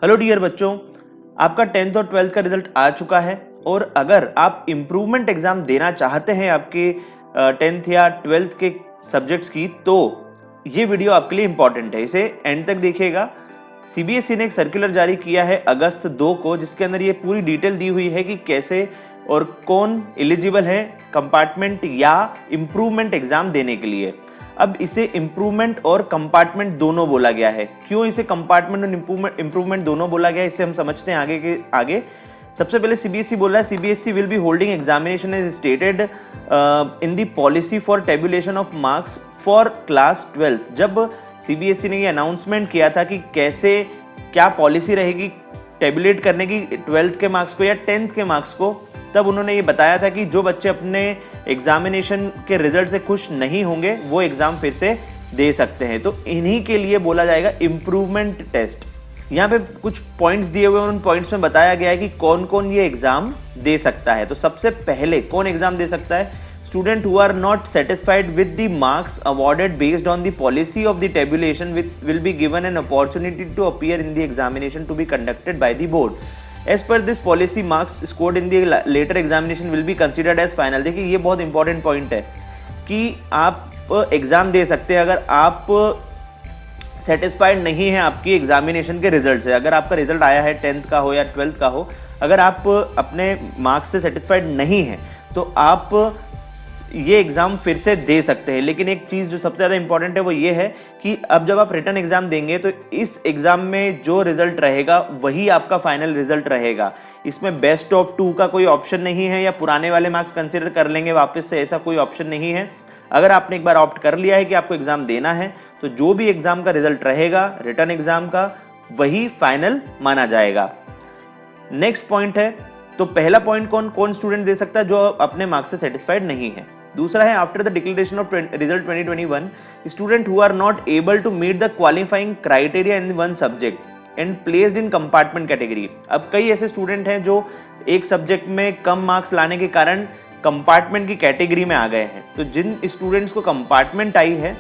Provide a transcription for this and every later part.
Hello dear बच्चों, आपका 10th और 12th का रिजल्ट आ चुका है और अगर आप इम्प्रूवमेंट एग्जाम देना चाहते हैं आपके 10th या 12th के सब्जेक्ट्स की, तो ये वीडियो आपके लिए इंपॉर्टेंट है। इसे एंड तक देखिएगा। सीबीएसई ने एक सर्कुलर जारी किया है अगस्त 2 को, जिसके अंदर ये पूरी डिटेल दी हुई है कि कैसे और कौन एलिजिबल है कंपार्टमेंट या इम्प्रूवमेंट एग्जाम देने के लिए। अब इसे इम्प्रूवमेंट और कंपार्टमेंट दोनों बोला गया है। क्यों इसे कंपार्टमेंट और इम्प्रूवमेंट दोनों बोला गया है, इसे हम समझते हैं आगे। सबसे पहले सीबीएसई बोल रहा है, CBSE will be holding examination as stated in the policy for tabulation of marks for class 12th। जब सीबीएसई ने ये अनाउंसमेंट किया था कि कैसे क्या पॉलिसी रहेगी टेबुलेट करने की 12th के मार्क्स को या 10th के मार्क्स को, तब उन्होंने ये बताया था कि जो बच्चे अपने एग्जामिनेशन के रिजल्ट से खुश नहीं होंगे वो एग्जाम फिर से दे सकते हैं। तो इन्हीं के लिए बोला जाएगा इम्प्रूवमेंट टेस्ट। यहाँ पे कुछ पॉइंट्स दिए हुए हैं, उन पॉइंट्स में बताया गया है कि कौन कौन ये एग्जाम दे सकता है। तो सबसे पहले कौन एग्जाम दे सकता है? Student who are not satisfied with the marks awarded based on the policy of the tabulation will be given an opportunity to appear in the examination to be conducted by the board. As per this policy, marks scored in the later examination will be considered as final। देखिए ये बहुत important point है कि आप exam दे सकते हैं अगर आप सेटिस्फाइड नहीं है आपकी एग्जामिनेशन के रिजल्ट से। अगर आपका रिजल्ट आया है 10th का हो या 12th का हो, अगर आप अपने मार्क्स से सेटिस्फाइड नहीं है तो आप ये एग्जाम फिर से दे सकते हैं। लेकिन एक चीज जो सबसे ज्यादा इंपॉर्टेंट है वो ये है कि अब जब आप रिटन एग्जाम देंगे तो इस एग्जाम में जो रिजल्ट रहेगा वही आपका फाइनल रिजल्ट रहेगा। इसमें बेस्ट ऑफ 2 का कोई ऑप्शन नहीं है या पुराने वाले मार्क्स कंसिडर कर लेंगे वापस से, ऐसा कोई ऑप्शन नहीं है। अगर आपने एक बार ऑप्ट कर लिया है कि आपको एग्जाम देना है तो जो भी एग्जाम का रिजल्ट रहेगा रिटन एग्जाम का, वही फाइनल माना जाएगा। नेक्स्ट पॉइंट है, तो पहला पॉइंट कौन स्टूडेंट दे सकता है? जो अपने मार्क्स से सेटिस्फाइड नहीं है। दूसरा है, after the declaration of result 2021 student who are not able to meet the qualifying criteria in one subject and placed in compartment category. अब कई ऐसे स्टूडेंट हैं जो एक सब्जेक्ट में कम मार्क्स लाने के कारण कंपार्टमेंट की कैटेगरी में आ गए हैं। तो जिन स्टूडेंट्स को कंपार्टमेंट आई है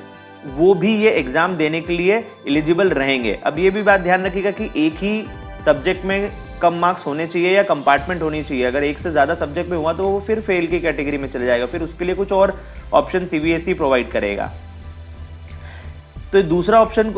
वो भी ये एग्जाम देने के लिए एलिजिबल रहेंगे। अब ये भी बात ध्यान रखिएगा कि एक ही सब्जेक्ट में कम मार्क्स होने चाहिए या कंपार्टमेंट होनी चाहिए। अगर एक से ज्यादा सब्जेक्ट में हुआ तो वो फिर फेल की कैटेगरी में चले जाएगा, फिर उसके लिए कुछ और ऑप्शन सीबीएसई प्रोवाइड करेगा। तो दूसरा ऑप्शन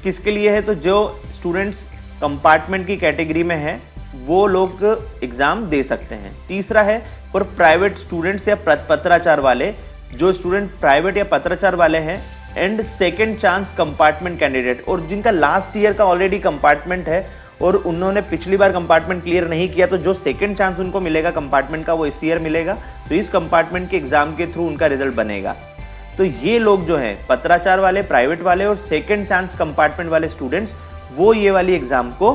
किसके लिए है? तो जो स्टूडेंट्स कंपार्टमेंट की कैटेगरी में है वो लोग एग्जाम दे सकते हैं। तीसरा है फॉर प्राइवेट स्टूडेंट्स या पत्राचार वाले, जो स्टूडेंट प्राइवेट या पत्राचार वाले हैं and second chance compartment candidate, और जिनका लास्ट ईयर का ऑलरेडी कंपार्टमेंट है और उन्होंने पिछली बार कंपार्टमेंट क्लियर नहीं किया, तो जो सेकंड चांस उनको मिलेगा कंपार्टमेंट का वो इस ईयर मिलेगा। तो इस कंपार्टमेंट के एग्जाम के थ्रू उनका रिजल्ट बनेगा। तो ये लोग जो हैं पत्राचार वाले, प्राइवेट वाले और सेकंड चांस कंपार्टमेंट वाले स्टूडेंट्स, वो ये वाली एग्जाम को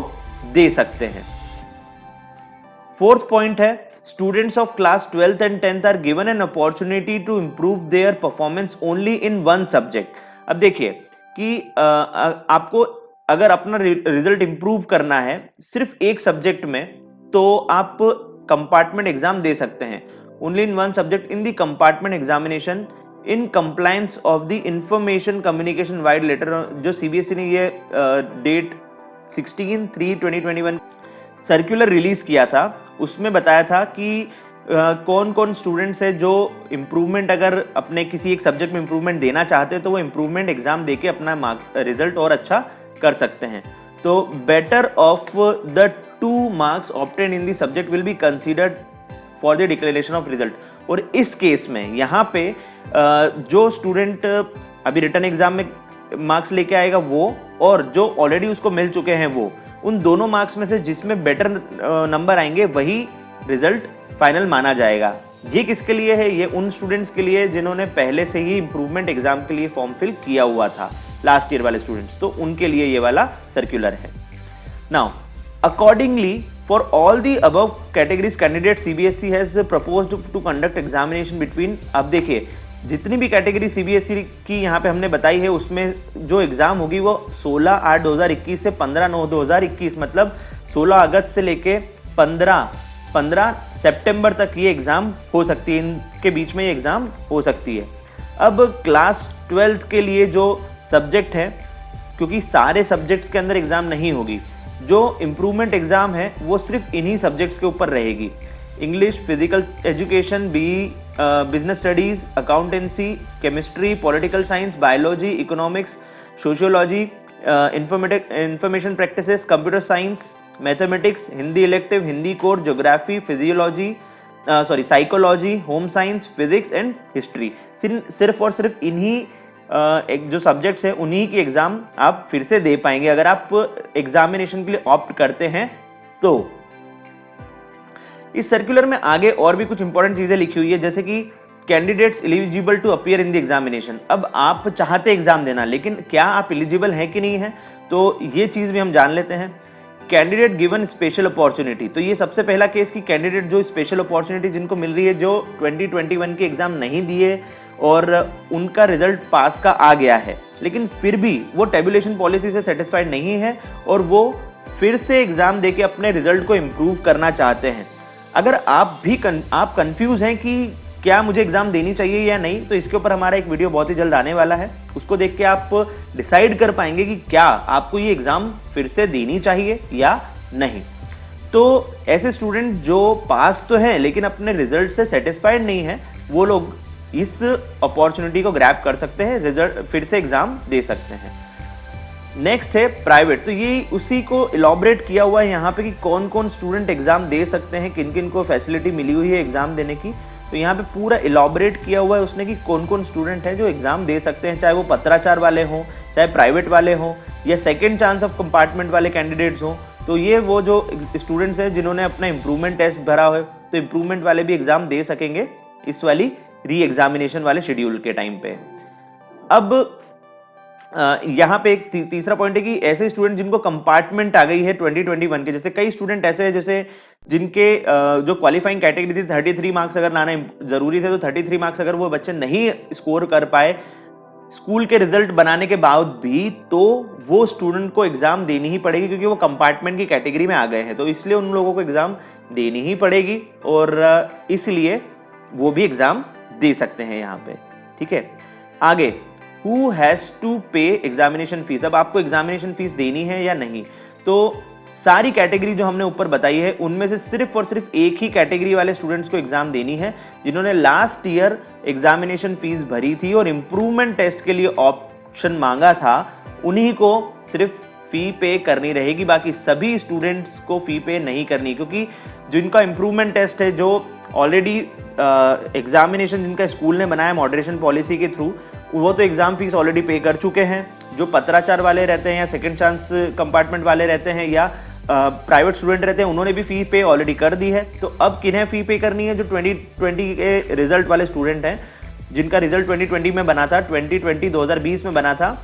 दे सकते हैं। फोर्थ पॉइंट है, students of class 12th and 10th are given an opportunity to improve their performance only in one subject. अब देखिए कि आपको अगर अपना रिजल्ट इंप्रूव करना है सिर्फ एक सब्जेक्ट में, तो आप कंपार्टमेंट एग्जाम दे सकते हैं only in one subject in the compartment examination in compliance of the information communication vide letter. जो सीबीएसई ने ये डेट 16/3/2021 सर्कुलर रिलीज किया था, उसमें बताया था कि कौन कौन स्टूडेंट्स है जो इम्प्रूवमेंट, अगर अपने किसी एक सब्जेक्ट में इम्प्रूवमेंट देना चाहते हैं तो वो इम्प्रूवमेंट एग्जाम देके अपना रिजल्ट और अच्छा कर सकते हैं। तो better of the 2 marks obtain in the subject will be considered for the declaration of result. और इस केस में यहाँ पे जो स्टूडेंट अभी रिटन एग्जाम में मार्क्स लेके आएगा वो, और जो ऑलरेडी उसको मिल चुके हैं वो, उन दोनों मार्क्स में से जिसमें बेटर नंबर आएंगे वही रिजल्ट फाइनल माना जाएगा। ये किसके लिए है? ये उन स्टूडेंट्स के लिए जिन्होंने पहले से ही इंप्रूवमेंट एग्जाम के लिए फॉर्म फिल किया हुआ था, लास्ट ईयर वाले स्टूडेंट्स, तो उनके लिए ये वाला सर्कुलर है। Now accordingly for all the above categories candidate CBSE has proposed to conduct examination between. अब देखिए जितनी भी कैटेगरी सीबीएसई की यहाँ पे हमने बताई है उसमें जो एग्जाम होगी वो 16/8/2021 से 15/9/2021, मतलब 16 अगस्त से लेके 15 सितंबर तक ये एग्जाम हो सकती है। इनके बीच में ये एग्जाम हो सकती है। अब क्लास 12th के लिए जो सब्जेक्ट है, क्योंकि सारे सब्जेक्ट्स के अंदर एग्जाम नहीं होगी, जो इम्प्रूवमेंट एग्जाम है वो सिर्फ इन्हीं सब्जेक्ट्स के ऊपर रहेगी। English, physical education, business studies, accountancy, chemistry, political science, biology, economics, sociology, information practices, computer science, mathematics, Hindi elective, Hindi core, geography, physiology, psychology, home science, physics and history. सिर्फ और सिर्फ इन्हीं एक जो सब्जेक्ट्स हैं उन्हीं की एग्जाम आप फिर से दे पाएंगे अगर आप एग्जामिनेशन के लिए ऑप्ट करते हैं तो। इस सर्कुलर में आगे और भी कुछ इंपॉर्टेंट चीजें लिखी हुई है, जैसे कि candidates eligible to appear in the examination. अब आप चाहते एग्जाम देना, लेकिन क्या आप एलिजिबल हैं कि नहीं है, तो ये चीज भी हम जान लेते हैं। कैंडिडेट गिवन स्पेशल अपॉर्चुनिटी, तो ये सबसे पहला केस कि कैंडिडेट जो स्पेशल अपॉर्चुनिटी जिनको मिल रही है, जो 2021 के एग्जाम नहीं दिए और उनका रिजल्ट पास का आ गया है, लेकिन फिर भी वो टेबुलेशन पॉलिसी से सेटिस्फाइड नहीं है और वो फिर से एग्जाम देके अपने रिजल्ट को इम्प्रूव करना चाहते हैं। अगर आप कंफ्यूज हैं कि क्या मुझे एग्जाम देनी चाहिए या नहीं, तो इसके ऊपर हमारा एक वीडियो बहुत ही जल्द आने वाला है, उसको देख के आप डिसाइड कर पाएंगे कि क्या आपको ये एग्जाम फिर से देनी चाहिए या नहीं। तो ऐसे स्टूडेंट जो पास तो हैं लेकिन अपने रिजल्ट से सेटिस्फाइड नहीं है, वो लोग इस अपॉर्चुनिटी को ग्रैब कर सकते हैं, रिजल्ट फिर से एग्जाम दे सकते हैं। नेक्स्ट है प्राइवेट, तो ये उसी को इलॉबरेट किया हुआ है यहाँ पे कि कौन कौन स्टूडेंट एग्जाम दे सकते हैं, किन किन को फैसिलिटी मिली हुई है एग्जाम देने की। तो यहाँ पे पूरा इलॉबरेट किया हुआ है उसने कि कौन कौन स्टूडेंट है जो एग्जाम दे सकते हैं, चाहे वो पत्राचार वाले हों, चाहे प्राइवेट वाले हों, या सेकेंड चांस ऑफ कंपार्टमेंट वाले कैंडिडेट्स हों। तो ये वो जो स्टूडेंट्स हैं जिन्होंने अपना इंप्रूवमेंट टेस्ट भरा है, तो इंप्रूवमेंट वाले भी एग्जाम दे सकेंगे इस वाली री एग्जामिनेशन वाले शेड्यूल के टाइम पे। अब यहाँ पे एक तीसरा पॉइंट है कि ऐसे स्टूडेंट जिनको कंपार्टमेंट आ गई है 2021 के, जैसे कई स्टूडेंट ऐसे हैं जैसे जिनके जो क्वालिफाइंग कैटेगरी थी 33 मार्क्स अगर लाना जरूरी थे, तो 33 मार्क्स अगर वो बच्चे नहीं स्कोर कर पाए स्कूल के रिजल्ट बनाने के बाद भी, तो वो स्टूडेंट को एग्जाम देनी ही पड़ेगी क्योंकि वो कंपार्टमेंट की कैटेगरी में आ गए हैं, तो इसलिए उन लोगों को एग्जाम देनी ही पड़ेगी और इसलिए वो भी एग्जाम दे सकते हैं यहाँ पे। ठीक है, आगे Who has to pay examination fees. अब आपको एग्जामिनेशन फीस देनी है या नहीं, तो सारी कैटेगरी जो हमने ऊपर बताई है उनमें से सिर्फ और सिर्फ एक ही कैटेगरी वाले स्टूडेंट्स को एग्जाम देनी है जिन्होंने लास्ट ईयर एग्जामिनेशन फीस भरी थी और इंप्रूवमेंट टेस्ट के लिए ऑप्शन मांगा था, उन्हीं को सिर्फ फी पे करनी रहेगी। बाकी सभी स्टूडेंट्स को फी पे नहीं करनी, क्योंकि जिनका इंप्रूवमेंट टेस्ट है, जो ऑलरेडी एग्जामिनेशन जिनका स्कूल ने बनाया मॉडरेशन पॉलिसी के थ्रू, वो तो एग्जाम फीस ऑलरेडी पे कर चुके हैं। जो पत्राचार वाले रहते हैं या सेकंड चांस कंपार्टमेंट वाले रहते हैं या प्राइवेट स्टूडेंट रहते हैं, उन्होंने भी फी पे ऑलरेडी कर दी है। तो अब किन्हें फी पे करनी है? जो 2020 के रिजल्ट वाले स्टूडेंट हैं, जिनका रिजल्ट 2020 में बना था, 2020 में बना था,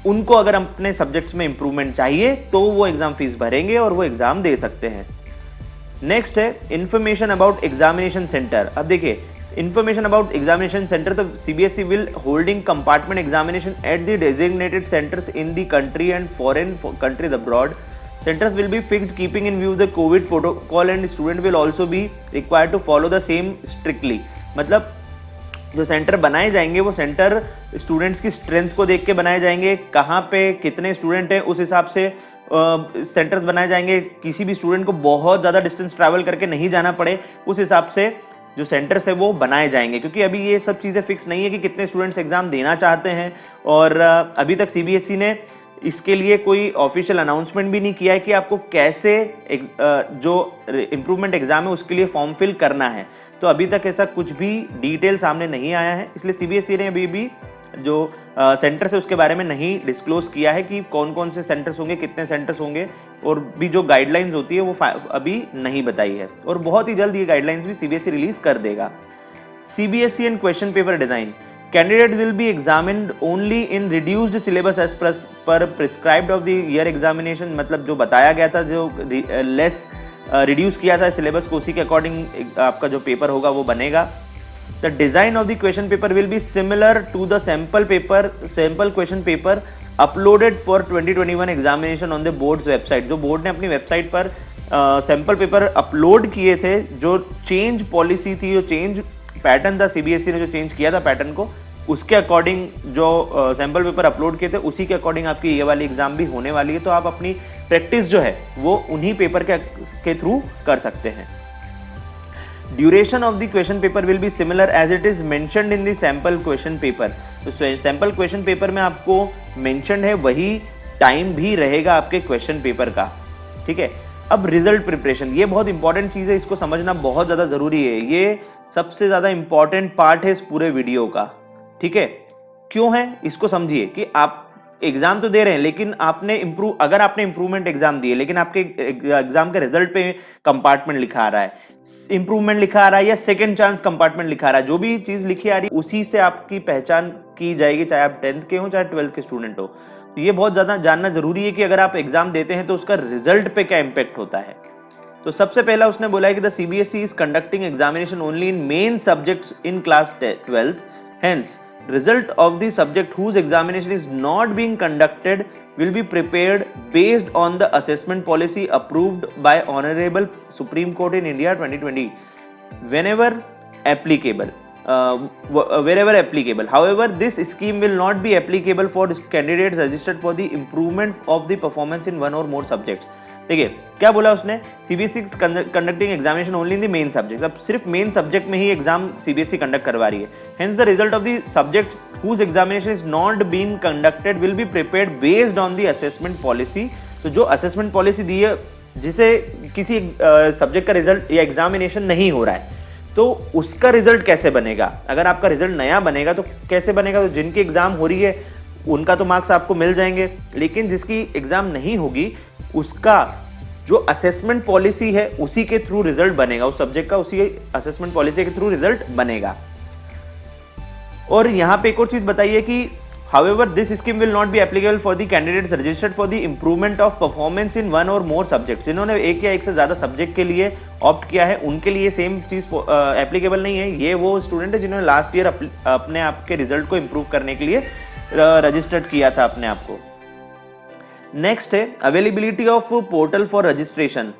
उनको अगर अपने सब्जेक्ट्स में इंप्रूवमेंट चाहिए तो वो एग्जाम फीस भरेंगे और वो एग्जाम दे सकते हैं। नेक्स्ट है इंफॉर्मेशन अबाउट एग्जामिनेशन सेंटर। अब देखिए, information about examination center, तो CBSE will holding compartment examination at the designated centers in the country and foreign countries abroad. Centers will be fixed keeping in view the COVID protocol and student will also be required to follow the same strictly। मतलब जो centre बनाए जाएंगे वो centre students की strength को देख के बनाए जाएंगे, कहाँ पे कितने स्टूडेंट हैं उस हिसाब से सेंटर्स बनाए जाएंगे। किसी भी स्टूडेंट को बहुत ज़्यादा डिस्टेंस ट्रैवल करके नहीं जाना पड़े, उस हिसाब से जो सेंटर्स है वो बनाए जाएंगे, क्योंकि अभी ये सब चीज़ें फिक्स नहीं है कि कितने स्टूडेंट्स एग्जाम देना चाहते हैं और अभी तक CBSE ने इसके लिए कोई ऑफिशियल अनाउंसमेंट भी नहीं किया है कि आपको कैसे जो इम्प्रूवमेंट एग्जाम है उसके लिए फॉर्म फिल करना है। तो अभी तक ऐसा कुछ भी डिटेल सामने नहीं आया है, इसलिए CBSE ने अभी भी जो सेंटर्स है उसके बारे में नहीं डिस्क्लोज किया है कि कौन कौन से सेंटर्स होंगे, कितने सेंटर्स होंगे, और भी जो गाइडलाइंस होती है वो अभी नहीं बताई है और बहुत ही जल्द ये गाइडलाइंस भी CBSE रिलीज कर देगा। CBSE and question paper design, candidate will be examined only in reduced syllabus as per prescribed of the year examination. मतलब जो बताया गया था, जो लेस रिड्यूस किया था सिलेबस को, उसी के अकॉर्डिंग आपका जो पेपर होगा वो बनेगा। The design of the question paper will be similar to the sample question paper uploaded for 2021 examination on the board's website। जो बोर्ड ने अपनी वेबसाइट पर सैंपल पेपर अपलोड किए थे, जो चेंज पॉलिसी थी, जो चेंज पैटर्न था, CBSE ने जो चेंज किया था पैटर्न को, उसके अकॉर्डिंग जो सैंपल पेपर अपलोड किए थे उसी के अकॉर्डिंग आपकी ये वाली एग्जाम भी होने वाली है। तो आप अपनी प्रैक्टिस जो है वो उन्हीं पेपर के थ्रू कर सकते हैं। Duration of the question paper will be similar as it is mentioned in the sample question paper. तो सैंपल क्वेश्चन पेपर में आपको मेंशन्ड है वही टाइम भी रहेगा आपके क्वेश्चन पेपर का, ठीक है। अब रिजल्ट प्रिपरेशन, ये बहुत इंपॉर्टेंट चीज है, इसको समझना बहुत ज्यादा जरूरी है। ये सबसे ज्यादा इंपॉर्टेंट पार्ट है इस पूरे वीडियो का, ठीक है। क्यों है इसको समझिए कि आप एग्जाम तो दे रहे हैं, लेकिन अगर आपने इंप्रूवमेंट एग्जाम दिए लेकिन आपके एग्जाम के रिजल्ट पे कंपार्टमेंट लिखा आ रहा है, इंप्रूवमेंट लिखा आ रहा है या सेकंड चांस कंपार्टमेंट लिखा आ रहा है, जो भी चीज लिखी आ रही है उसी से आपकी पहचान की जाएगी, चाहे आप 10th के हो चाहे 12th के स्टूडेंट हो। तो ये बहुत ज्यादा जानना जरूरी है कि अगर आप एग्जाम देते हैं तो उसका रिजल्ट पे क्या इंपैक्ट होता है। तो सबसे पहला उसने बोला है कि the CBSE is conducting examination only in main subjects in class 12th, hence result of the subject whose examination is not being conducted will be prepared based on the assessment policy approved by Honorable Supreme Court in India 2020 wherever applicable. However, this scheme will not be applicable for candidates registered for the improvement of the performance in one or more subjects. देखिए क्या बोला उसने, CBSE conducting examination only in the main subject. अब सिर्फ main subject में ही exam CBSE conduct करवा रही है। Hence the result of the subject whose examination is not been conducted will be prepared based on the assessment policy. तो जो assessment policy दी है, जिसे किसी सब्जेक्ट का रिजल्ट या एग्जामिनेशन नहीं हो रहा है, तो उसका रिजल्ट कैसे बनेगा। अगर आपका रिजल्ट नया बनेगा तो कैसे बनेगा, तो जिनकी एग्जाम हो रही है उनका तो मार्क्स आपको मिल जाएंगे, लेकिन जिसकी एग्जाम नहीं होगी उसका जो असेसमेंट पॉलिसी है उसी के थ्रू रिजल्ट बनेगा, उस सब्जेक्ट का उसी असेसमेंट पॉलिसी के थ्रू रिजल्ट बनेगा। और यहां पे एक और चीज बताइए कि however this scheme will not be applicable for the candidates registered for the improvement of performance in one or more subjects। जिन्होंने एक या एक से ज्यादा सब्जेक्ट के लिए ऑप्ट किया है उनके लिए सेम चीज एप्लीकेबल नहीं है। ये वो स्टूडेंट है जिन्होंने लास्ट ईयर अपने आप के रिजल्ट को इंप्रूव करने के लिए रजिस्टर्ड किया था अपने आप को। नेक्स्ट है availability of portal for registration.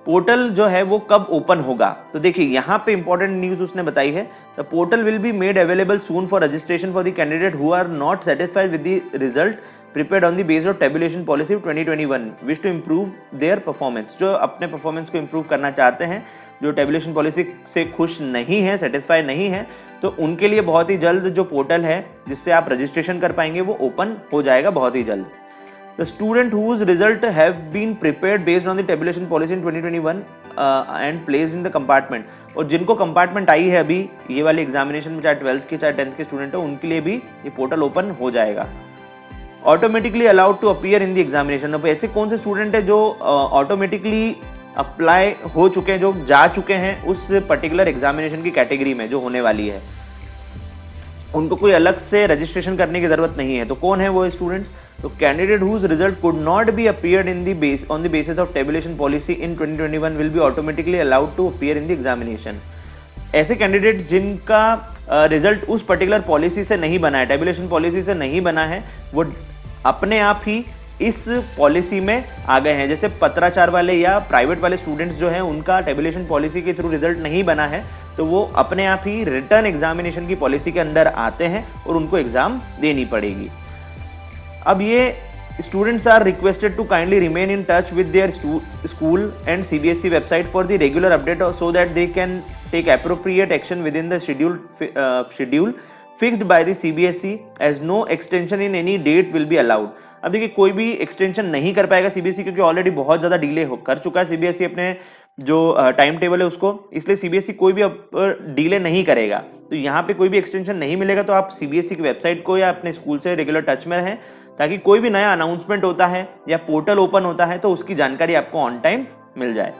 Portal जो है वो कब ओपन होगा, तो देखिए यहाँ पे इंपॉर्टेंट न्यूज उसने बताई है। The portal will be made available soon for registration for the candidate who are not satisfied with the result prepared on the base of tabulation policy 2021 wish to improve their performance. जो अपने performance को improve करना चाहते हैं, जो tabulation policy से खुश नहीं है, सेटिस्फाइड नहीं है, तो उनके लिए बहुत ही जल्द जो पोर्टल है जिससे आप रजिस्ट्रेशन कर पाएंगे वो ओपन हो जाएगा बहुत ही जल्द। The student whose result have been prepared based on the tabulation policy in 2021 and placed in the compartment, और जिनको कंपार्टमेंट आई है अभी ये वाली एग्जामिनेशन में, चाहे 12th के चाहे 10th के स्टूडेंट हो, उनके लिए भी ये पोर्टल ओपन हो जाएगा। Automatically allowed to appear in the examination. अब ऐसे कौन से स्टूडेंट है जो ऑटोमेटिकली अप्लाई हो चुके हैं, जो जा चुके हैं उस पर्टिकुलर एग्जामिनेशन की कैटेगरी में जो होने वाली है, उनको कोई अलग से रजिस्ट्रेशन करने की जरूरत नहीं है। तो कौन है वो स्टूडेंट्स, तो candidate whose result could not be appeared in the base on the basis of tabulation policy in 2021 will be automatically allowed to appear in the examination. ऐसे कैंडिडेट जिनका रिजल्ट उस पर्टिकुलर पॉलिसी से नहीं बना है, tabulation policy से नहीं बना है, वो अपने आप ही इस पॉलिसी में आ गए हैं। जैसे पत्राचार वाले या प्राइवेट वाले स्टूडेंट्स जो हैं उनका टेबुलेशन पॉलिसी के थ्रू रिजल्ट नहीं बना है, तो वो अपने आप ही रिटर्न एग्जामिनेशन की पॉलिसी के अंडर आते हैं और उनको एग्जाम देनी पड़ेगी। अब ये students are requested to kindly remain in touch with their school and CBSE website for the regular update so that they can take appropriate action within the schedule fixed by the CBSE as no extension in any date will be allowed. अब देखिए कोई भी extension नहीं कर पाएगा CBSE, क्योंकि already बहुत ज्यादा डिले कर चुका है सीबीएसई अपने जो टाइम टेबल है उसको, इसलिए सीबीएसई कोई भी डिले नहीं करेगा। तो यहाँ पे कोई भी एक्सटेंशन नहीं मिलेगा, तो आप सीबीएसई की वेबसाइट को या अपने स्कूल से रेगुलर टच में रहें, ताकि कोई भी नया अनाउंसमेंट होता है या पोर्टल ओपन होता है तो उसकी जानकारी आपको ऑन टाइम मिल जाए।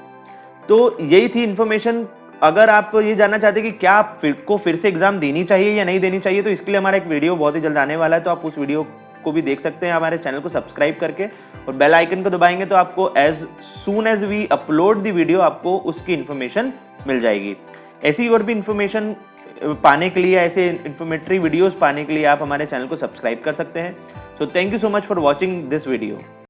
तो यही थी इन्फॉर्मेशन। अगर आप ये जानना चाहते हैं कि क्या आपको फिर से एग्जाम देनी चाहिए या नहीं देनी चाहिए, तो इसके लिए हमारा एक वीडियो बहुत ही जल्द आने वाला है, तो आप उस वीडियो को भी देख सकते हैं हमारे चैनल को सब्सक्राइब करके, और बेल आइकन को दबाएंगे तो आपको as soon as we upload the video आपको उसकी इन्फॉर्मेशन मिल जाएगी। ऐसी और भी इन्फॉर्मेशन पाने के लिए, ऐसे इन्फॉर्मेटरी वीडियोस पाने के लिए आप हमारे चैनल को सब्सक्राइब कर सकते हैं। So thank you so much for watching this video.